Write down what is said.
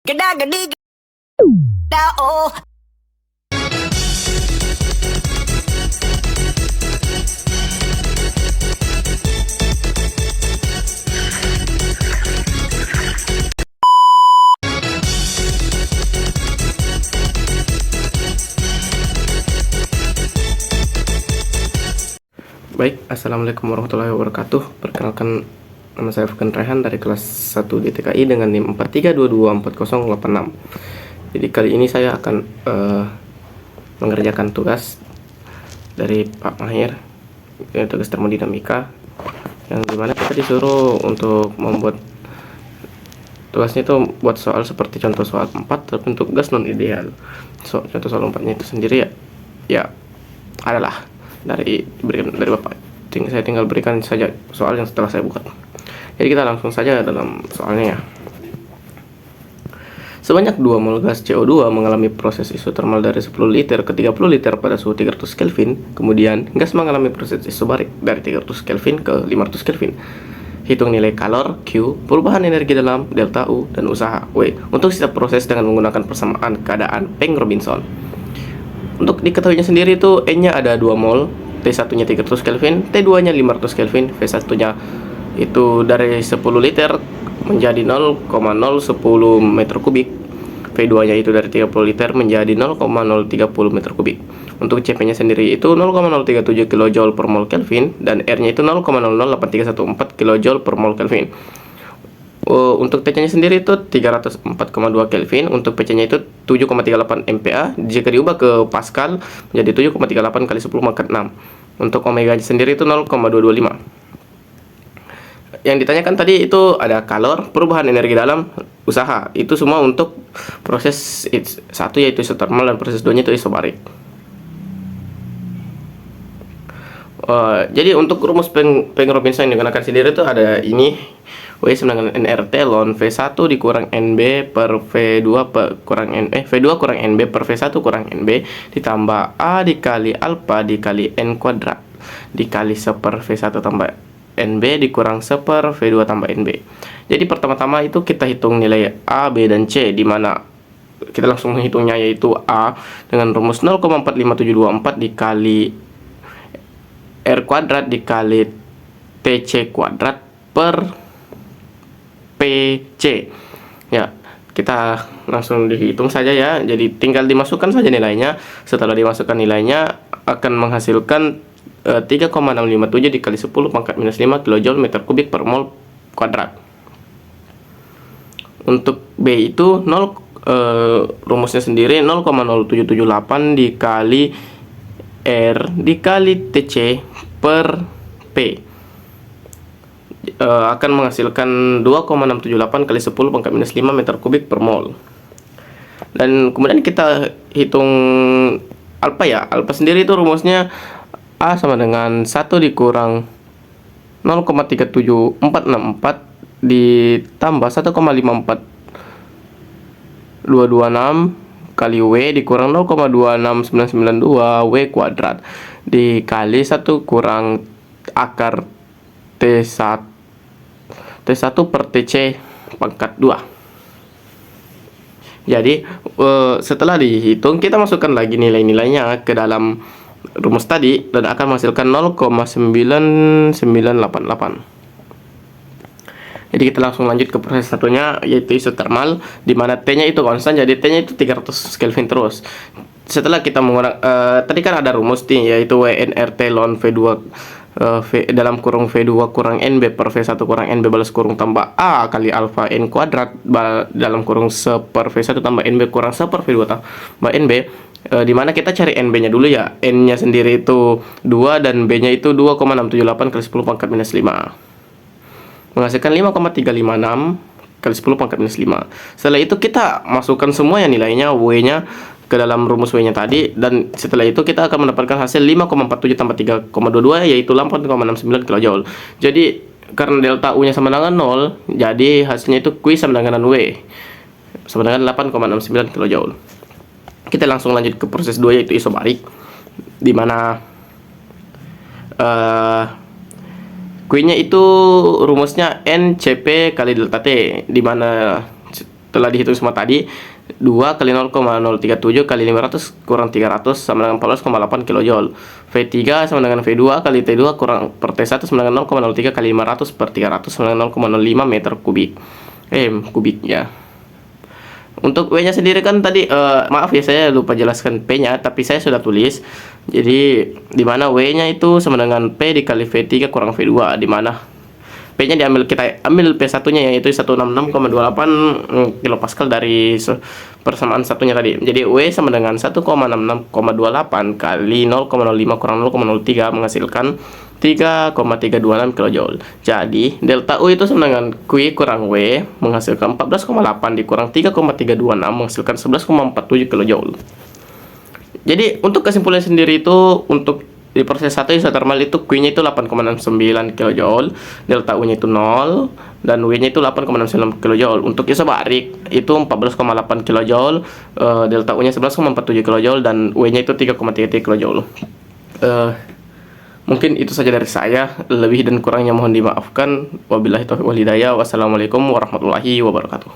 Geda gedi geda oh. Baik, Assalamualaikum warahmatullahi wabarakatuh. Perkenalkan, nama saya Furkan Rehan dari kelas 1 DTKI dengan NIM 43224086. Jadi kali ini saya akan mengerjakan tugas dari Pak Mahir, tugas termodinamika, yang dimana kita disuruh untuk membuat tugasnya itu buat soal seperti contoh soal 4 tapi untuk tugas non ideal. Contoh soal 4-nya itu sendiri ya adalah dari Bapak. Saya tinggal berikan saja soal yang setelah saya buat. Jadi kita langsung saja dalam soalnya ya. Sebanyak 2 mol gas CO2 mengalami proses isotermal dari 10 liter ke 30 liter pada suhu 300 Kelvin. Kemudian gas mengalami proses isobarik dari 300 Kelvin ke 500 Kelvin. Hitung nilai kalor Q, perubahan energi dalam delta U, dan usaha W untuk setiap proses dengan menggunakan persamaan keadaan Peng-Robinson. Untuk diketahuinya sendiri itu N-nya ada 2 mol, T1-nya 300 Kelvin, T2-nya 500 Kelvin, V1-nya itu dari 10 liter menjadi 0,010 meter kubik, V2-nya itu dari 30 liter menjadi 0,030 meter kubik. Untuk CP-nya sendiri itu 0,037 kJ per mol Kelvin, dan R-nya itu 0,00831 kJ per mol Kelvin. Untuk TC-nya sendiri itu 304,2 Kelvin, untuk PC-nya itu 7,38 MPa, jika diubah ke Pascal menjadi 7,38 kali 10 pangkat 6. Untuk Omega-nya sendiri itu 0,225. Yang ditanyakan tadi itu ada kalor, perubahan energi dalam, usaha. Itu semua untuk proses 1 yaitu isotermal dan proses 2-nya itu isobarik. Jadi untuk rumus Peng-Robinson yang digunakan sendiri itu ada ini, W sama dengan nRT ln V1 dikurang NB per V2 kurang V2 kurang NB per V1 kurang NB ditambah A dikali alpha dikali N kuadrat dikali 1 per V1 tambah NB dikurang 1 per V2 tambah NB. Jadi pertama-tama itu kita hitung nilai A, B, dan C, di mana kita langsung menghitungnya, yaitu A dengan rumus 0,45724 dikali R kuadrat dikali TC kuadrat per PC. Ya, kita langsung dihitung saja ya. Jadi tinggal dimasukkan saja nilainya. Setelah dimasukkan nilainya akan menghasilkan 3,657 dikali 10 pangkat minus 5 kJ meter kubik per mol kuadrat. Untuk B itu rumusnya sendiri 0,0778 dikali R dikali TC per P. Akan menghasilkan 2,678 kali 10 pangkat minus 5 meter kubik per mol. Dan kemudian kita hitung alfa ya. Alfa sendiri itu rumusnya A sama dengan 1 dikurang 0,37464 ditambah 1,54226 kali W dikurang 0,26992 W kuadrat dikali 1 kurang akar T1 per TC pangkat 2. Jadi setelah dihitung kita masukkan lagi nilai-nilainya ke dalam rumus tadi dan akan menghasilkan 0,9988. Jadi kita langsung lanjut ke proses satunya, yaitu isotermal, di mana T-nya itu konstan, jadi T-nya itu 300 Kelvin terus. Setelah kita menggunakan tadi kan ada rumus T, yaitu WNRT ln V2 dalam kurung V2 kurang NB per V1 kurang NB balas kurung tambah A kali alpha N kuadrat dalam kurung 1 per V1 tambah NB kurang 1 per V2 tambah NB, dimana kita cari NB nya dulu ya. N nya sendiri itu 2 dan B nya itu 2,678 kali 10 pangkat minus 5 menghasilkan 5,356 kali 10 pangkat minus 5. Setelah itu kita masukkan semua ya nilainya, W nya ke dalam rumus W nya tadi, dan setelah itu kita akan mendapatkan hasil 5,47 tambah 3,22 yaitu 8,69 kJ. Jadi karena delta U nya sama dengan 0, jadi hasilnya itu Q sama dengan W sama dengan 8,69 kJ. Kita langsung lanjut ke proses 2 yaitu isobarik, di mana Q nya itu rumusnya NCP kali delta T, di mana setelah dihitung semua tadi, 2 kali 0,037 kali 500 kurang 300 sama dengan 14,8 kJ. V3 sama dengan V2 kali T2 kurang per T1 sama dengan 0,03 kali 500 per 300 sama dengan 0,05 meter kubik. Kubik ya. Untuk W-nya sendiri kan tadi maaf ya saya lupa jelaskan P-nya, tapi saya sudah tulis. Jadi di mana W-nya itu sama dengan P dikali V3 kurang V2, di mana P-nya kita ambil P1-nya yaitu 166,28 kilopascal dari persamaan satunya tadi. Jadi W sama dengan 1,66,28 kali 0,05 kurang 0,03 menghasilkan 3,326 kJ. Jadi delta U itu sama dengan Q kurang W menghasilkan 14,8 dikurang 3,326 menghasilkan 11,47 kJ. Jadi untuk kesimpulan sendiri itu untuk di proses 1 isotermal itu Q-nya itu 8,69 kJ, delta U-nya itu 0 dan W-nya itu 8,69 kJ. Untuk isobarik itu 14,8 kJ, delta U-nya 11,47 kJ dan W-nya itu 3,33 kJ. Mungkin itu saja dari saya, lebih dan kurangnya mohon dimaafkan. Wabillahi taufiq wal hidayah. Wassalamualaikum warahmatullahi wabarakatuh.